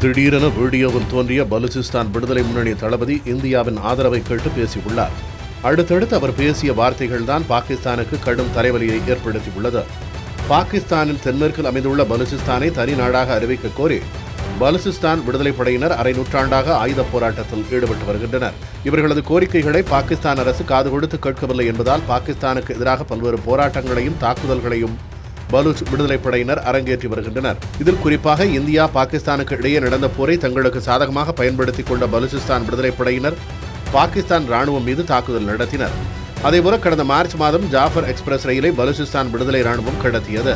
திடீரென வீடியோவில் தோன்றிய பலுசிஸ்தான் விடுதலை முன்னணி தளபதி இந்தியாவின் ஆதரவை கேட்டு பேசியுள்ளார். அடுத்தடுத்து அவர் பேசிய வார்த்தைகள்தான் பாகிஸ்தானுக்கு கடும் தலைவலியை ஏற்படுத்தியுள்ளது. பாகிஸ்தானின் தென்மேற்கில் அமைந்துள்ள பலுசிஸ்தானை தனி நாடாக அறிவிக்க கோரி பலுசிஸ்தான் விடுதலை படையினர் அரை நூற்றாண்டாக ஆயுத போராட்டத்தில் ஈடுபட்டு வருகின்றனர். இவர்களது கோரிக்கைகளை பாகிஸ்தான் அரசு காது கொடுத்து கேட்கவில்லை என்பதால் பாகிஸ்தானுக்கு எதிராக பல்வேறு போராட்டங்களையும் தாக்குதல்களையும் பலூச் விடுதலை படையினர் அரங்கேற்றி வருகின்றனர். இதில் குறிப்பாக இந்தியா பாகிஸ்தானுக்கு இடையே நடந்த போரை தங்களுக்கு சாதகமாக பயன்படுத்திக் கொண்ட பலுசிஸ்தான் விடுதலை படையினர் பாகிஸ்தான் ராணுவம் மீது தாக்குதல் நடத்தினர். அதேபோல கடந்த மார்ச் மாதம் ஜாஃபர் எக்ஸ்பிரஸ் ரயிலை பலுசிஸ்தான் விடுதலை ராணுவம் கடத்தியது.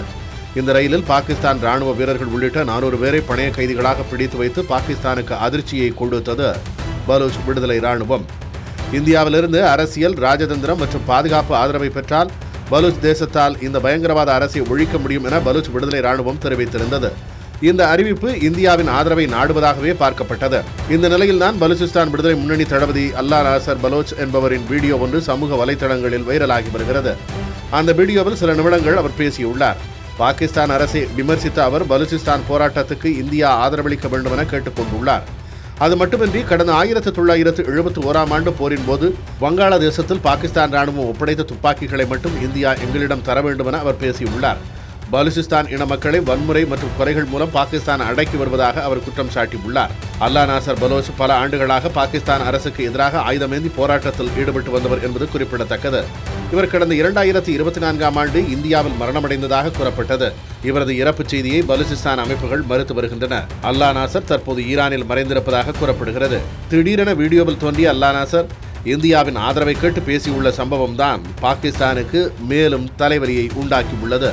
இந்த ரயிலில் பாகிஸ்தான் ராணுவ வீரர்கள் உள்ளிட்ட 400 பேரை பணைய கைதிகளாக பிடித்து வைத்து பாகிஸ்தானுக்கு அதிர்ச்சியை கொடுத்தது பலூச் விடுதலை ராணுவம். இந்தியாவிலிருந்து அரசியல், ராஜதந்திரம் மற்றும் பாதுகாப்பு ஆதரவை பெற்றால் பலூச் தேசத்தால் இந்த பயங்கரவாத அரசை ஒழிக்க முடியும் என பலூச் விடுதலை ராணுவம் தெரிவித்திருந்தது. இந்த அறிவிப்பு இந்தியாவின் ஆதரவை நாடுவதாகவே பார்க்கப்பட்டது. இந்த நிலையில்தான் பலுசிஸ்தான் விடுதலை முன்னணி தளபதி அல்லா நாசர் பலோச் என்பவரின் வீடியோ ஒன்று சமூக வலைதளங்களில் வைரலாகி வருகிறது. அந்த வீடியோவில் சில நிமிடங்கள் அவர் பேசியுள்ளார். பாகிஸ்தான் அரசை விமர்சித்த அவர் பலுசிஸ்தான் போராட்டத்துக்கு இந்தியா ஆதரவளிக்க வேண்டும் என கேட்டுக் கொண்டுள்ளார். அது மட்டுமின்றி கடந்த 1971ஆம் ஆண்டு போரின் போது வங்காளதேசத்தில் பாகிஸ்தான் ராணுவம் ஒப்படைத்த துப்பாக்கிகளை மட்டும் இந்தியா எங்களிடம் தர வேண்டும் என அவர் பேசியுள்ளார். பலுசிஸ்தான் இன மக்களை வன்முறை மற்றும் குறைகள் மூலம் பாகிஸ்தான் அடக்கி வருவதாக அவர் குற்றம் சாட்டியுள்ளார். அல்லா நாசர் பலோச் பல ஆண்டுகளாக பாகிஸ்தான் அரசுக்கு எதிராக ஆயுதமேந்தி போராட்டத்தில் ஈடுபட்டு வந்தவர் என்பது குறிப்பிடத்தக்கது. இவர் கடந்த 2024ஆம் ஆண்டு இந்தியாவில் மரணமடைந்ததாக கூறப்பட்டது. இவரது இறப்பு செய்தியை பலுசிஸ்தான் அமைப்புகள் மறுத்து வருகின்றன. அல்லா நாசர் தற்போது ஈரானில் மறைந்திருப்பதாக கூறப்படுகிறது. திடீரென வீடியோவில் தோன்றிய அல்லா நாசர் இந்தியாவின் ஆதரவை கேட்டு பேசியுள்ள சம்பவம் தான் பாகிஸ்தானுக்கு மேலும் தலைவலியை உண்டாக்கியுள்ளது.